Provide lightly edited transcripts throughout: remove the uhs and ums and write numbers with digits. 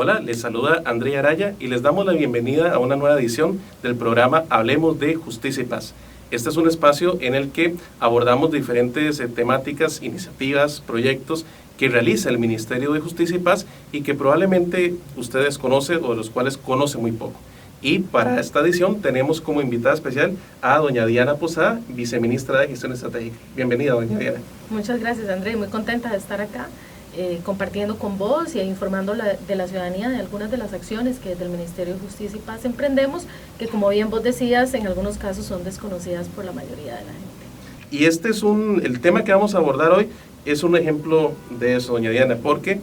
Hola, les saluda Andrea Araya y les damos la bienvenida a una nueva edición del programa Hablemos de Justicia y Paz. Este es un espacio en el que abordamos diferentes temáticas, iniciativas, proyectos que realiza el Ministerio de Justicia y Paz y que probablemente ustedes conocen o de los cuales conocen muy poco. Y para esta edición tenemos como invitada especial a doña Diana Posada, viceministra de Gestión Estratégica. Bienvenida, doña Diana. Muchas gracias, André. Muy contenta de estar acá, compartiendo con vos y informando de la ciudadanía de algunas de las acciones que desde el Ministerio de Justicia y Paz emprendemos, que como bien vos decías, en algunos casos son desconocidas por la mayoría de la gente. Y este es el tema que vamos a abordar hoy, es un ejemplo de eso, doña Diana, porque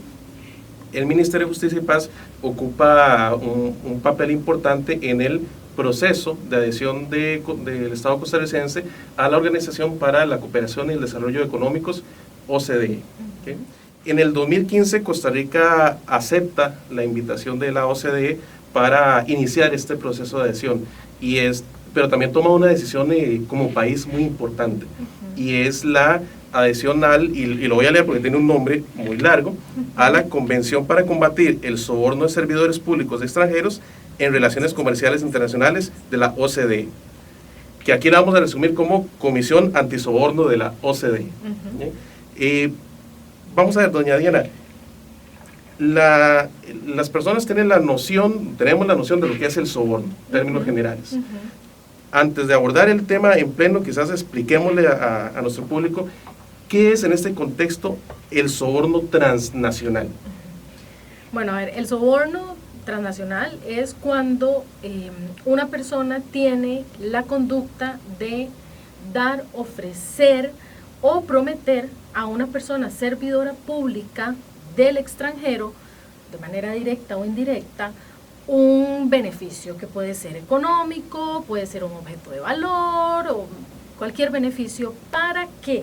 el Ministerio de Justicia y Paz ocupa un papel importante en el proceso de adhesión del Estado costarricense a la Organización para la Cooperación y el Desarrollo Económicos, OCDE. ¿Okay? En el 2015 Costa Rica acepta la invitación de la OCDE para iniciar este proceso de adhesión, pero también toma una decisión como país muy importante, y es la adhesión y lo voy a leer porque tiene un nombre muy largo, a la Convención para combatir el soborno de servidores públicos extranjeros en relaciones comerciales internacionales de la OCDE, que aquí la vamos a resumir como Comisión Antisoborno de la OCDE. Vamos a ver, doña Diana, las personas tenemos la noción de lo que es el soborno, en términos generales. Antes de abordar el tema en pleno, quizás expliquémosle a nuestro público qué es en este contexto el soborno transnacional. Bueno, a ver, el soborno transnacional es cuando una persona tiene la conducta de dar, ofrecer o prometer a una persona servidora pública del extranjero, de manera directa o indirecta, un beneficio que puede ser económico, puede ser un objeto de valor o cualquier beneficio, para que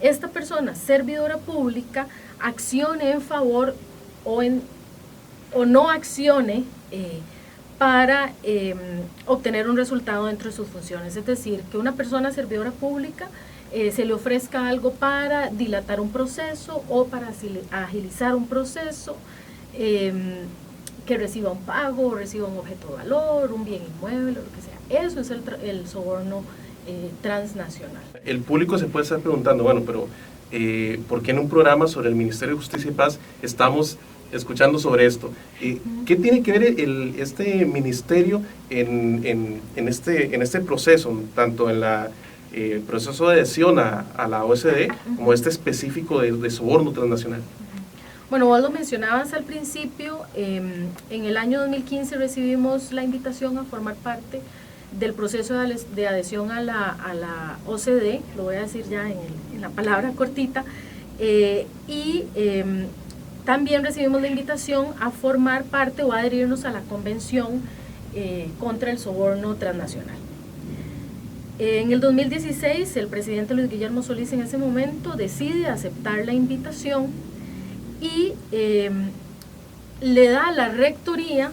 esta persona servidora pública accione en favor o no accione para obtener un resultado dentro de sus funciones. Es decir, que una persona servidora pública se le ofrezca algo para dilatar un proceso o para agilizar un proceso, que reciba un pago, o reciba un objeto de valor, un bien inmueble, lo que sea. Eso es el soborno transnacional. El público se puede estar preguntando, bueno, pero ¿por qué en un programa sobre el Ministerio de Justicia y Paz estamos escuchando sobre esto? ¿Qué tiene que ver este ministerio en este proceso, tanto en el proceso de adhesión a la OCDE, como este específico de soborno transnacional? Bueno, vos lo mencionabas al principio, en el año 2015 recibimos la invitación a formar parte del proceso de adhesión a la OCDE, lo voy a decir ya en la palabra cortita, también recibimos la invitación a formar parte o a adherirnos a la Convención contra el Soborno Transnacional. En el 2016, el presidente Luis Guillermo Solís en ese momento decide aceptar la invitación y le da la rectoría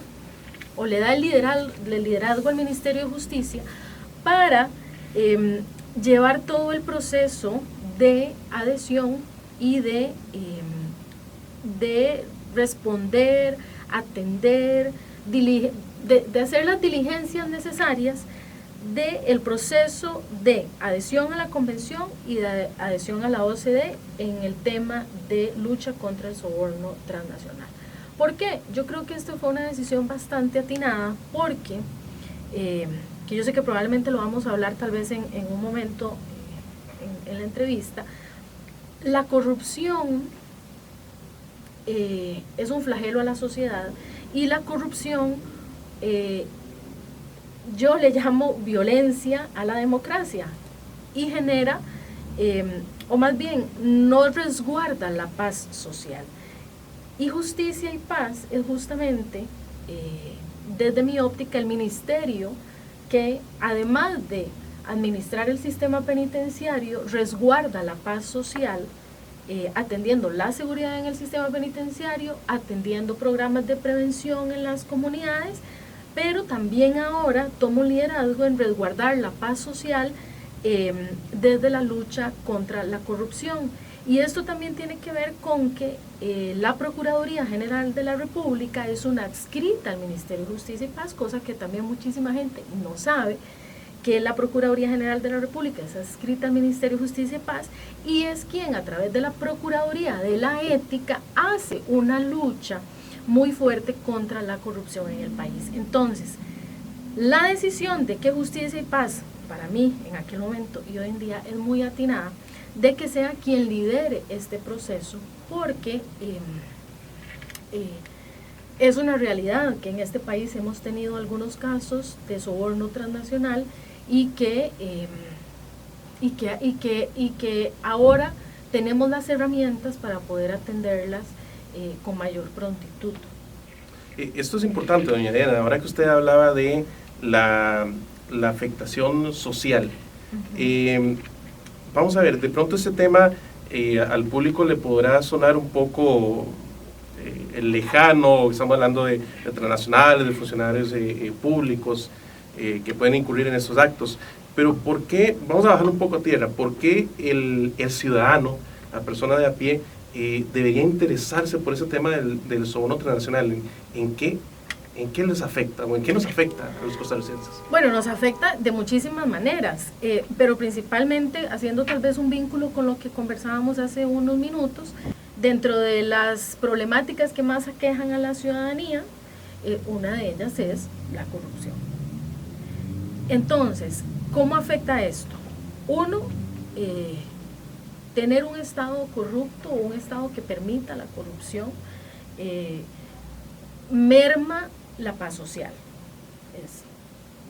o le da el liderazgo al Ministerio de Justicia para llevar todo el proceso de adhesión y de responder, atender, de hacer las diligencias necesarias del proceso de adhesión a la Convención y de adhesión a la OCDE en el tema de lucha contra el soborno transnacional. ¿Por qué? Yo creo que esto fue una decisión bastante atinada porque, que yo sé que probablemente lo vamos a hablar tal vez en un momento en la entrevista, la corrupción es un flagelo a la sociedad y la corrupción yo le llamo violencia a la democracia y genera, o más bien no resguarda la paz social. Y justicia y paz es justamente, desde mi óptica, el ministerio que, además de administrar el sistema penitenciario, resguarda la paz social, atendiendo la seguridad en el sistema penitenciario, atendiendo programas de prevención en las comunidades, pero también ahora toma un liderazgo en resguardar la paz social desde la lucha contra la corrupción. Y esto también tiene que ver con que la Procuraduría General de la República es una adscrita al Ministerio de Justicia y Paz, cosa que también muchísima gente no sabe, que la Procuraduría General de la República es adscrita al Ministerio de Justicia y Paz y es quien a través de la Procuraduría de la Ética hace una lucha muy fuerte contra la corrupción en el país. Entonces, la decisión de que Justicia y Paz, para mí en aquel momento y hoy en día es muy atinada, de que sea quien lidere este proceso, porque es una realidad que en este país hemos tenido algunos casos de soborno transnacional y que ahora tenemos las herramientas para poder atenderlas con mayor prontitud. Esto es importante, doña Diana, ahora que usted hablaba de la afectación social. Vamos a ver, de pronto este tema al público le podrá sonar un poco lejano, estamos hablando de transnacionales, de funcionarios públicos que pueden incurrir en estos actos, pero ¿por qué, vamos a bajar un poco a tierra, por qué el ciudadano, la persona de a pie, debería interesarse por ese tema del soborno transnacional? ¿En qué les afecta o en qué nos afecta a los costarricenses? Bueno, nos afecta de muchísimas maneras, pero principalmente haciendo tal vez un vínculo con lo que conversábamos hace unos minutos. Dentro de las problemáticas que más aquejan a la ciudadanía, una de ellas es la corrupción. Entonces, ¿cómo afecta esto? Uno, tener un Estado corrupto o un Estado que permita la corrupción merma la paz social.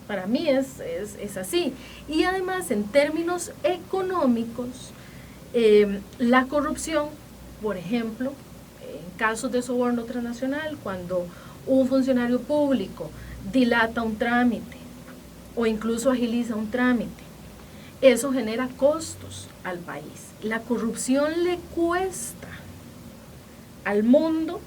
Para mí es así. Y además, en términos económicos, la corrupción, por ejemplo, en casos de soborno transnacional, cuando un funcionario público dilata un trámite o incluso agiliza un trámite, eso genera costos al país. La corrupción le cuesta al mundo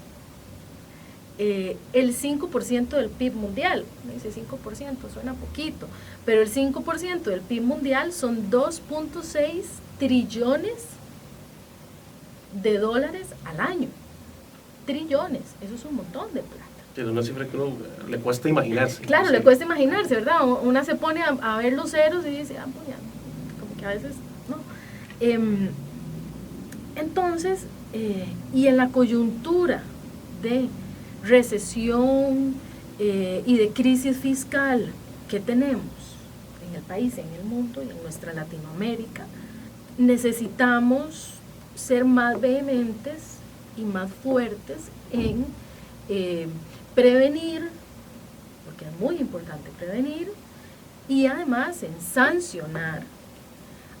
el 5% del PIB mundial. Me dice 5%, suena poquito, pero el 5% del PIB mundial son 2.6 trillones de dólares al año. Trillones, eso es un montón de plata. Es una cifra que uno le cuesta imaginarse. Claro, le cuesta imaginarse, ¿verdad? Una se pone a ver los ceros y dice, pues ya, como que a veces no. Entonces, y en la coyuntura de recesión y de crisis fiscal que tenemos en el país, en el mundo y en nuestra Latinoamérica, necesitamos ser más vehementes y más fuertes en prevenir, porque es muy importante prevenir, y además en sancionar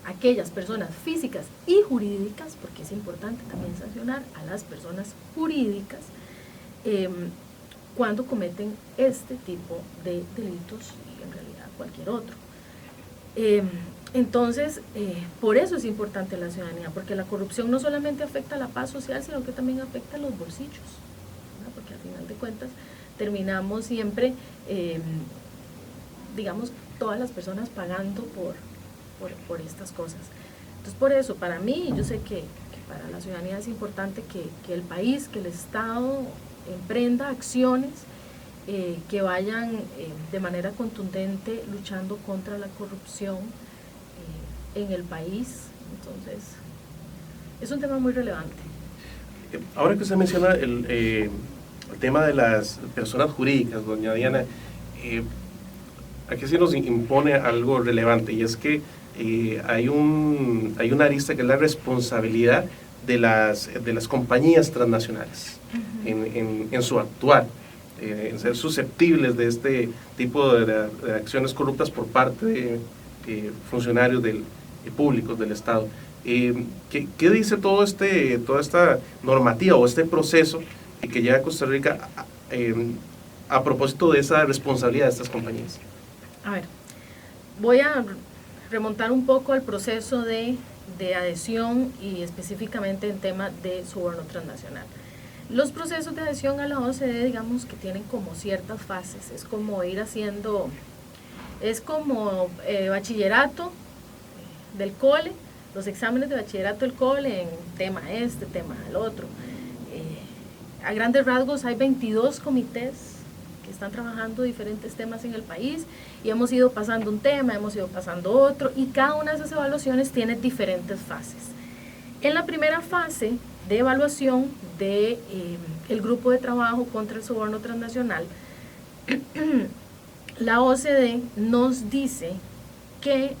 a aquellas personas físicas y jurídicas, porque es importante también sancionar a las personas jurídicas cuando cometen este tipo de delitos y en realidad cualquier otro. Entonces, por eso es importante la ciudadanía, porque la corrupción no solamente afecta a la paz social, sino que también afecta a los bolsillos, ¿verdad? Porque al final de cuentas terminamos siempre, digamos, todas las personas pagando por estas cosas. Entonces, por eso, para mí, yo sé que para la ciudadanía es importante que el país, que el Estado emprenda acciones que vayan de manera contundente luchando contra la corrupción en el país. Entonces, es un tema muy relevante. Ahora que usted menciona el tema de las personas jurídicas, doña Diana, aquí sí nos impone algo relevante, y es que hay una arista que es la responsabilidad de las compañías transnacionales en su actuar, en ser susceptibles de este tipo de acciones corruptas por parte de funcionarios públicos del Estado. ¿Qué dice toda esta normativa o este proceso que lleva a Costa Rica a propósito de esa responsabilidad de estas compañías? A ver, voy a remontar un poco al proceso de adhesión y específicamente en tema de soborno transnacional. Los procesos de adhesión a la OCDE, digamos que tienen como ciertas fases, es como ir haciendo, es como bachillerato del cole, los exámenes de bachillerato del cole en tema este, tema el otro. A grandes rasgos hay 22 comités que están trabajando diferentes temas en el país y hemos ido pasando un tema, hemos ido pasando otro y cada una de esas evaluaciones tiene diferentes fases. En la primera fase de evaluación de el grupo de trabajo contra el soborno transnacional, la OCDE nos dice que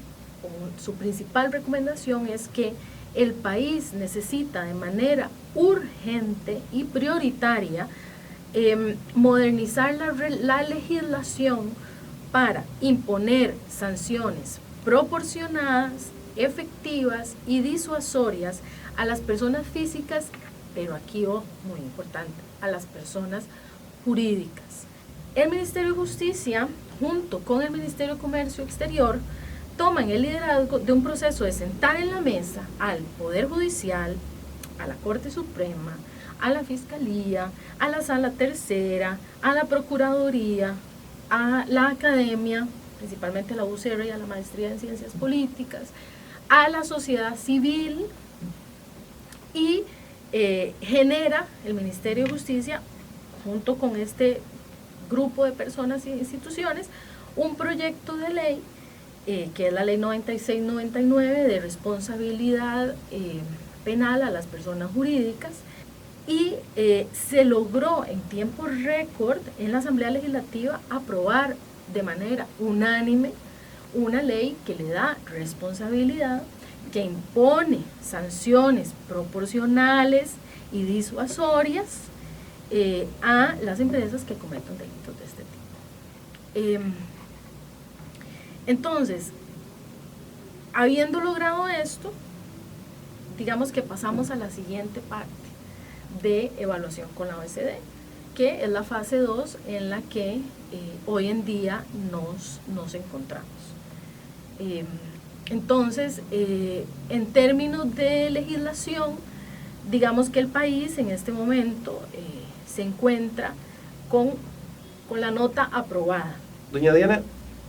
su principal recomendación es que el país necesita de manera urgente y prioritaria modernizar la legislación para imponer sanciones proporcionadas, efectivas y disuasorias a las personas físicas, pero aquí, muy importante, a las personas jurídicas. El Ministerio de Justicia, junto con el Ministerio de Comercio Exterior, toman el liderazgo de un proceso de sentar en la mesa al Poder Judicial, a la Corte Suprema, a la Fiscalía, a la Sala Tercera, a la Procuraduría, a la Academia, principalmente a la UCR y a la Maestría en Ciencias Políticas, a la sociedad civil y genera el Ministerio de Justicia, junto con este grupo de personas e instituciones, un proyecto de ley que es la ley 9699 de responsabilidad penal a las personas jurídicas y se logró en tiempo récord en la Asamblea Legislativa aprobar de manera unánime una ley que le da responsabilidad, que impone sanciones proporcionales y disuasorias a las empresas que cometan delitos de este tipo. Entonces, habiendo logrado esto, digamos que pasamos a la siguiente parte de evaluación con la OECD, que es la fase 2 en la que hoy en día nos encontramos. Entonces, en términos de legislación, digamos que el país en este momento se encuentra con la nota aprobada. Doña Diana,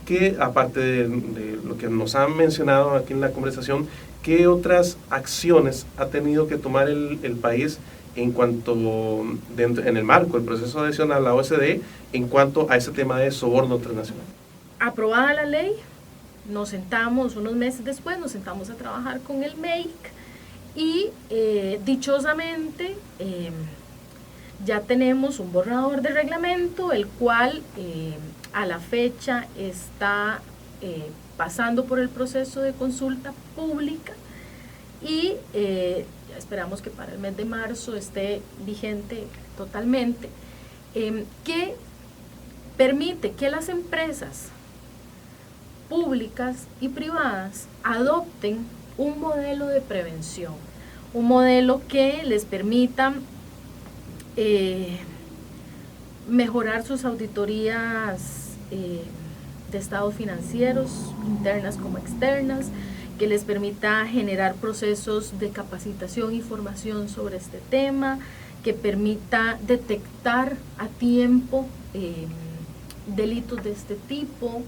que aparte de lo que nos han mencionado aquí en la conversación, ¿qué otras acciones ha tenido que tomar el país en cuanto, en el marco del proceso de adhesión a la OCDE, en cuanto a ese tema de soborno transnacional? Aprobada la ley, nos sentamos unos meses después, nos sentamos a trabajar con el MEIC y dichosamente ya tenemos un borrador de reglamento, el cual a la fecha está pasando por el proceso de consulta pública y esperamos que para el mes de marzo esté vigente totalmente, que permite que las empresas públicas y privadas adopten un modelo de prevención, un modelo que les permita mejorar sus auditorías de estados financieros, internas como externas, que les permita generar procesos de capacitación y formación sobre este tema, que permita detectar a tiempo delitos de este tipo.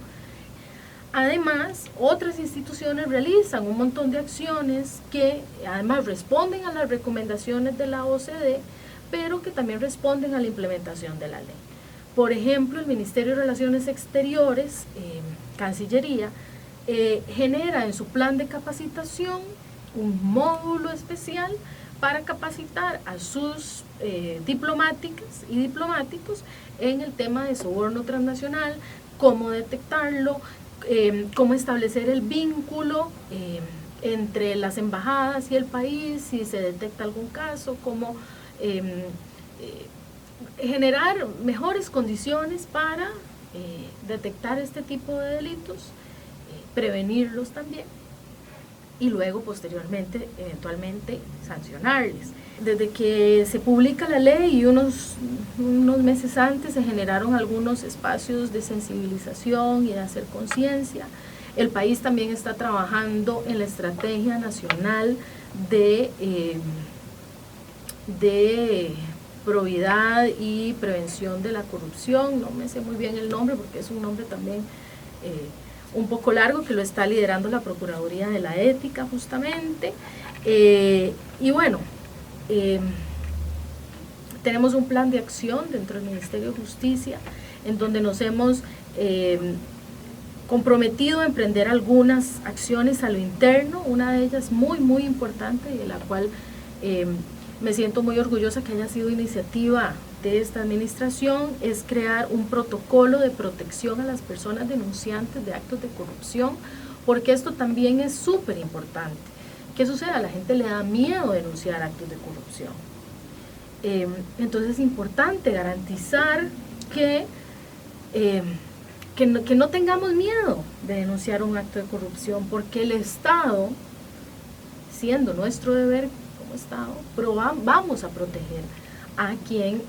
Además, otras instituciones realizan un montón de acciones que además responden a las recomendaciones de la OCDE, pero que también responden a la implementación de la ley. Por ejemplo, el Ministerio de Relaciones Exteriores, Cancillería, genera en su plan de capacitación un módulo especial para capacitar a sus diplomáticas y diplomáticos en el tema de soborno transnacional, cómo detectarlo, cómo establecer el vínculo entre las embajadas y el país, si se detecta algún caso, cómo generar mejores condiciones para detectar este tipo de delitos, prevenirlos también y luego posteriormente eventualmente sancionarles. Desde que se publica la ley y unos meses antes se generaron algunos espacios de sensibilización y de hacer conciencia. El país también está trabajando en la Estrategia Nacional de Probidad y Prevención de la Corrupción. No me sé muy bien el nombre porque es un nombre también un poco largo que lo está liderando la Procuraduría de la Ética justamente. Y bueno, tenemos un plan de acción dentro del Ministerio de Justicia en donde nos hemos comprometido a emprender algunas acciones a lo interno, una de ellas muy importante y de la cual me siento muy orgullosa que haya sido iniciativa de esta administración, es crear un protocolo de protección a las personas denunciantes de actos de corrupción, porque esto también es súper importante. ¿Qué sucede? A la gente le da miedo denunciar actos de corrupción. Entonces es importante garantizar que no tengamos miedo de denunciar un acto de corrupción, porque el Estado, siendo nuestro deber como Estado, vamos a proteger a quien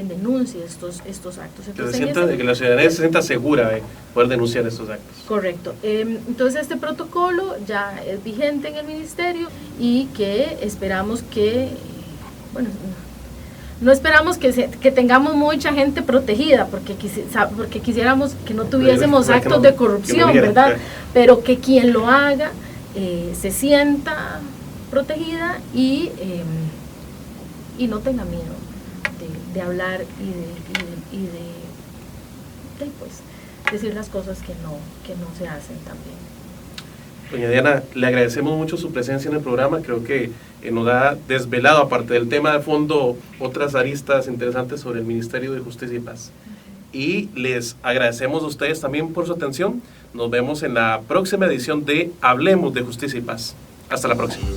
denuncie estos actos. Entonces, que la ciudadanía se sienta segura de poder denunciar estos actos. Correcto. Entonces este protocolo ya es vigente en el Ministerio y que esperamos que, bueno, no esperamos que tengamos mucha gente protegida, porque quisiéramos que no tuviésemos actos de corrupción, ¿verdad? Pero que quien lo haga se sienta protegida y no tenga miedo de hablar y de pues, decir las cosas que no se hacen también. Doña Diana, le agradecemos mucho su presencia en el programa. Creo que nos ha desvelado, aparte del tema de fondo, otras aristas interesantes sobre el Ministerio de Justicia y Paz. Y les agradecemos a ustedes también por su atención. Nos vemos en la próxima edición de Hablemos de Justicia y Paz. Hasta la próxima.